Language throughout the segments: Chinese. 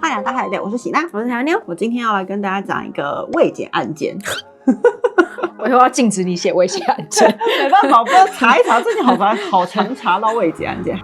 欢迎大家好，我是喜娜，我是小妞。我今天要来跟大家讲一个未解案件。我又要禁止你写未解案件，没办法，我不知道查一查，最近好常查到未解案件。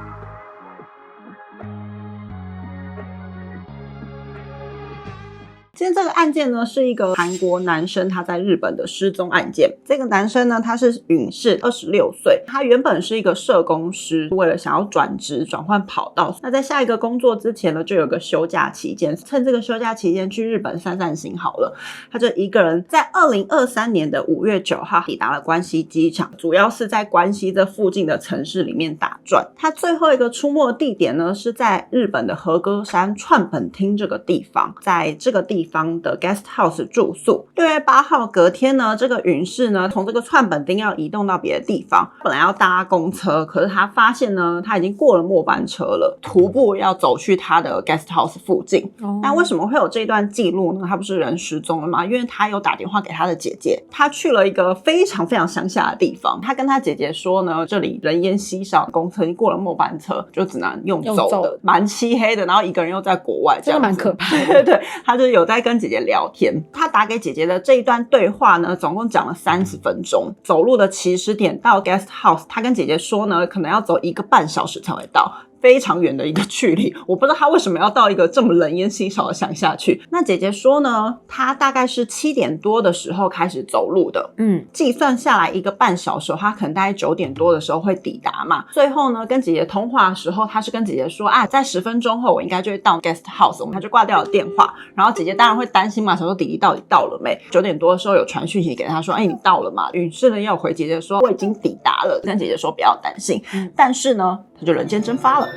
今天这个案件呢，是一个韩国男生他在日本的失踪案件。这个男生呢，他是允世26岁，他原本是一个社工师，为了想要转职转换跑道，那在下一个工作之前呢，就有个休假期间，趁这个休假期间去日本散散心好了。他就一个人在2023年的5月9号抵达了关西机场，主要是在关西这附近的城市里面打转。他最后一个出没的地点呢，是在日本的和歌山串本町这个地方，在这个地方的 guest house 住宿。6月8号隔天呢，这个允世呢从这个串本町要移动到别的地方，本来要搭公车，可是他发现呢他已经过了末班车了，徒步要走去他的 guest house 附近。那为什么会有这段记录呢？他不是人失踪了吗？因为他有打电话给他的姐姐，他去了一个非常非常乡下的地方，他跟他姐姐说呢，这里人烟稀少，公车已经过了末班车，就只能用走的，蛮漆黑的，然后一个人又在国外，这样子蛮可怕的。对对对，他就有在跟姐姐聊天。他打给姐姐的这一段对话呢，总共讲了30分钟。走路的起始点到 guest house， 他跟姐姐说呢，可能要走1个半小时才会到。非常远的一个距离，我不知道他为什么要到一个这么人烟稀少的乡下去。那姐姐说呢，他大概是7点多的时候开始走路的，计算下来1个半小时，他可能大概9点多的时候会抵达嘛。最后呢，跟姐姐通话的时候，他是跟姐姐说啊，在10分钟后我应该就会到 guest house， 他就挂掉了电话。然后姐姐当然会担心嘛，想说弟弟到底到了没？9点多的时候有传讯息给他说，你到了吗？允世呢要回姐姐说我已经抵达了，跟姐姐说不要担心。但是呢，他就人间蒸发了。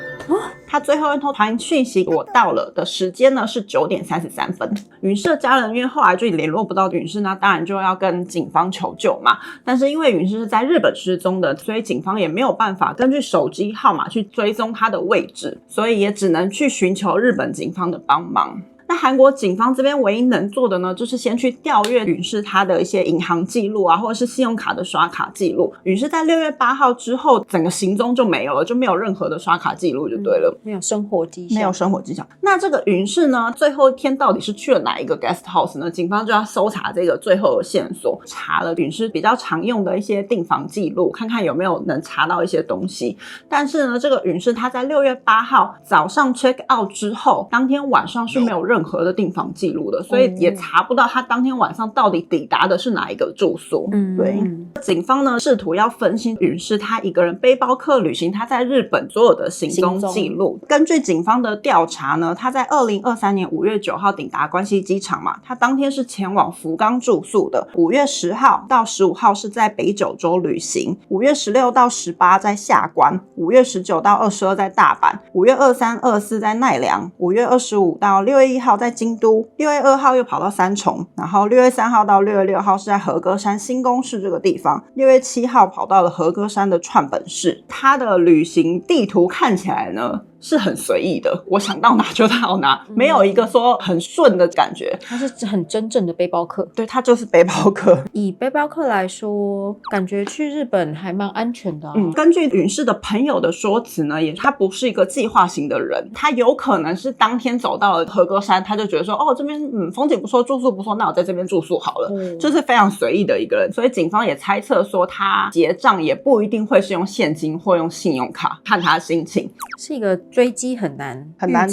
他最后一通传讯息我到了的时间呢是9点33分。允世的家人因为后来就联络不到允世，那当然就要跟警方求救嘛。但是因为允世是在日本失踪的，所以警方也没有办法根据手机号码去追踪他的位置，所以也只能去寻求日本警方的帮忙。那韩国警方这边唯一能做的呢，就是先去调阅允世他的一些银行记录啊，或者是信用卡的刷卡记录。允世在6月8号之后，整个行踪就没有了，就没有任何的刷卡记录就对了，没有生活迹象，没有生活迹象。那这个允世呢，最后一天到底是去了哪一个 guest house 呢？警方就要搜查这个最后的线索，查了允世比较常用的一些订房记录，看看有没有能查到一些东西。但是呢，这个允世他在6月8号早上 check out 之后，当天晚上是没有任何的订房记录的，所以也查不到他当天晚上到底抵达的是哪一个住宿。对，警方呢试图要分析允世他一个人背包客旅行他在日本所有的行踪记录。根据警方的调查呢，他在2023年5月9号抵达关西机场嘛，他当天是前往福冈住宿的。5月10号到15号是在北九州旅行，5月16到18在下关，5月19到22在大阪，5月23、24在奈良，5月25到6月1号在京都，6月2号又跑到三重，然后6月3号到6月6号是在和歌山新宫市这个地方，6月7号跑到了和歌山的串本市。他的旅行地图看起来呢是很随意的，我想到哪就到哪，没有一个说很顺的感觉。他是很真正的背包客。对，他就是背包客。以背包客来说，感觉去日本还蛮安全的根据允世的朋友的说辞呢，他不是一个计划型的人，他有可能是当天走到了和歌山，他就觉得说这边风景不错，住宿不错，那我在这边住宿好了，就是非常随意的一个人。所以警方也猜测说他结账也不一定会是用现金或用信用卡，看他心情。是一个追击很难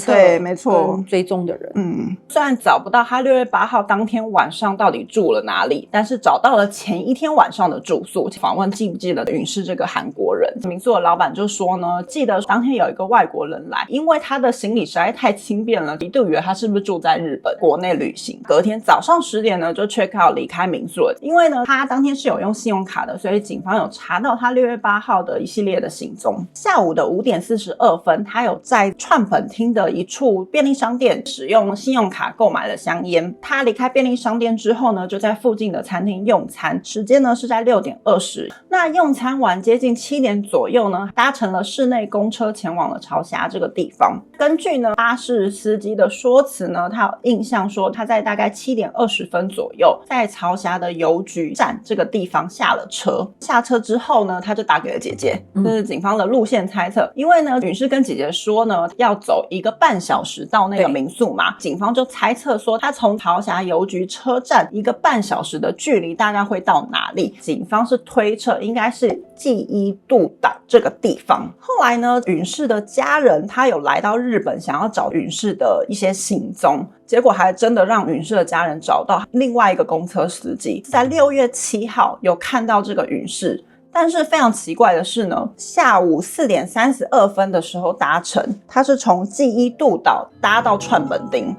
对，没错，追踪的人。虽然找不到他6月8号当天晚上到底住了哪里，但是找到了前一天晚上的住宿。访问记不记得允世这个韩国人，民宿的老板就说呢，记得当天有一个外国人来，因为他的行李实在太轻便了，一度以为他是不是住在日本国内旅行。隔天早上10点呢就 check out 离开民宿了。因为呢他当天是有用信用卡的，所以警方有查到他6月8号的一系列的行踪。下午的5点42分，他有在串本町的一处便利商店使用信用卡购买了香烟。他离开便利商店之后呢，就在附近的餐厅用餐，时间呢是在6点20。那用餐完接近7点左右呢，搭乘了市内公车前往了朝霞这个地方。根据呢巴士司机的说辞呢，他有印象说他在大概7点20分左右在朝霞的邮局站这个地方下了车。下车之后呢，他就打给了姐姐，这是警方的路线猜测。因为呢允世跟姐姐说呢，要走1个半小时到那个民宿嘛，警方就猜测说他从桃辖邮局车站1个半小时的距离大概会到哪里。警方是推测应该是纪伊渡岛这个地方。后来呢，允氏的家人他有来到日本想要找允氏的一些行踪，结果还真的让允氏的家人找到另外一个公车司机，在6月7号有看到这个允氏。但是非常奇怪的是呢，下午4点32分的时候搭乘，他是从纪伊渡岛搭到串本町。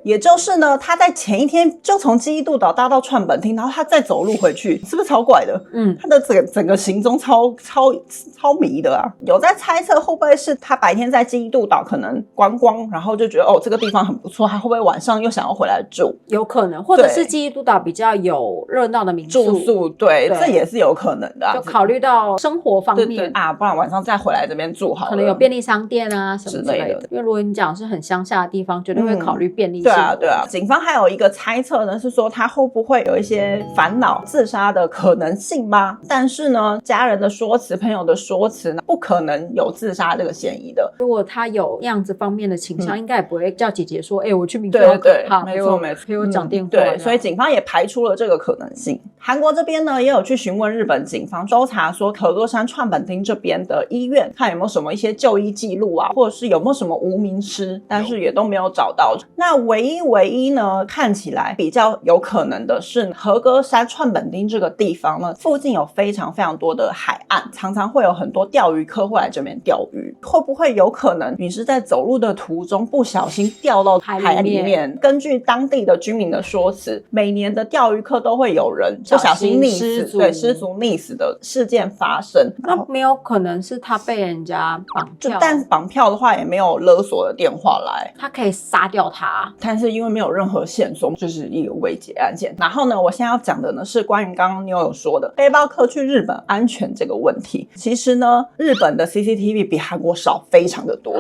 也就是呢，他在前一天就从纪伊渡岛搭到串本町，然后他再走路回去，是不是超怪的？他的整个行踪超迷的啊！有在猜测会不会是他白天在纪伊渡岛可能观光，然后就觉得这个地方很不错，他会不会晚上又想要回来住？有可能，或者是纪伊渡岛比较有热闹的民宿住宿，对，这也是有可能的就考虑到生活方面对啊，不然晚上再回来这边住好了，可能有便利商店啊什么之类的。因为如果你讲是很乡下的地方，绝对会考虑便利性。对啊，警方还有一个猜测呢，是说他会不会有一些烦恼自杀的可能性吗？但是呢，家人的说辞、朋友的说辞呢，不可能有自杀这个嫌疑的。如果他有那样子方面的倾向，应该也不会叫姐姐说，我去民宿好可怕，没错没错，陪我讲电话。对，所以警方也排除了这个可能性。韩国这边呢，也有去询问日本警方，搜查说和歌山串本町这边的医院，看有没有什么一些就医记录啊，或者是有没有什么无名尸，但是也都没有找到。那唯一呢，看起来比较有可能的是和歌山串本町这个地方呢，附近有非常非常多的海岸，常常会有很多钓鱼客会来这边钓鱼。会不会有可能你是在走路的途中不小心掉到海里面？根据当地的居民的说辞，每年的钓鱼客都会有人不小心溺死，对，失足溺死的事件发生。那没有可能是他被人家绑票？但绑票的话也没有勒索的电话来，他可以杀掉他，但是因为没有任何线索，就是一个未解案件。然后呢，我现在要讲的呢是关于刚刚妞有说的背包客去日本安全这个问题。其实呢，日本的 CCTV 比韩国少非常的多。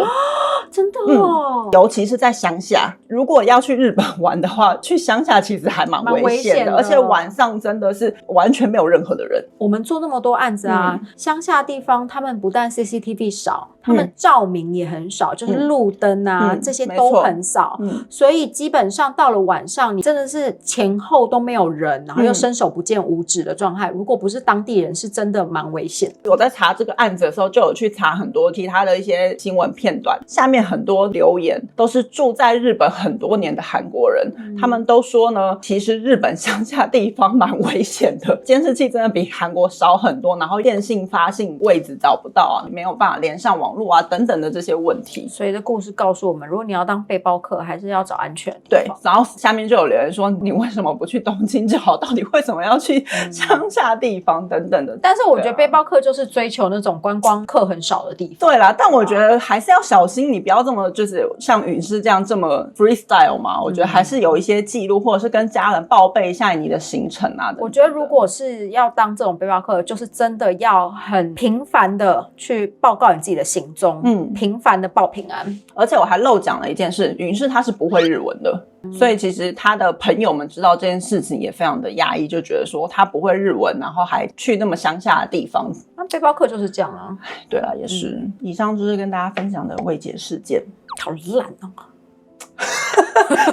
真的哦，尤其是在乡下，如果要去日本玩的话，去乡下其实还蛮危险的，而且晚上真的是完全没有任何的人。我们做那么多案子啊，乡下地方他们不但 CCTV 少，他们照明也很少，就是路灯啊，这些都很少，所以基本上到了晚上，你真的是前后都没有人，然后又伸手不见五指的状态，如果不是当地人，是真的蛮危险。我在查这个案子的时候，就有去查很多其他的一些新闻片段，下面很多留言都是住在日本很多年的韩国人，他们都说呢，其实日本乡下地方蛮危险的，监视器真的比韩国少很多，然后电信发信位置找不到啊，没有办法连上网络啊等等的这些问题。所以这故事告诉我们，如果你要当背包客，还是要找安全。对，然后下面就有留言说，你为什么不去东京就好？到底为什么要去乡下地方等等的？但是我觉得背包客就是追求那种观光客很少的地方。对啦，但我觉得还是要小心，你不要这么就是像允氏这样这么 freestyle 嘛。我觉得还是有一些记录，或者是跟家人报备一下你的行程啊。我觉得如果是要当这种背包客，就是真的要很频繁的去报告你自己的行踪，频繁的报平安。而且我还漏讲了一件事，允氏他是不会日文的。所以其实他的朋友们知道这件事情也非常的压抑，就觉得说他不会日文，然后还去那么乡下的地方。那背包客就是这样啊。对啦，也是。以上就是跟大家分享的未解事件。好烂哦！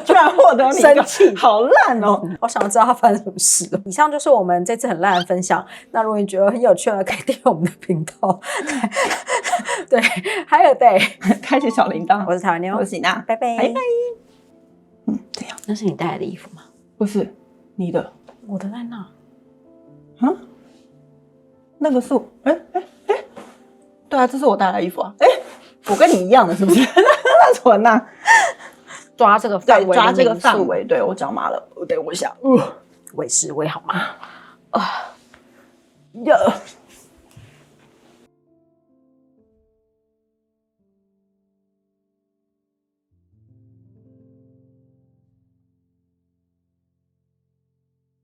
居然获得你一个生气，好烂哦！我想要知道他发生什么事。以上就是我们这次很烂的分享。那如果你觉得很有趣的，可以订阅我们的频道。对，还有对，开启小铃铛。我是台湾妞，我是喜娜，拜拜，拜拜。这样，那是你带来的衣服吗？不是，你的，我的在那。那个是，对啊，这是我带来的衣服啊。我跟你一样的，是不是？那怎么那？抓这个范围，抓这个范围，对，我脚麻了，等我一下。我也是，我也好麻。呀。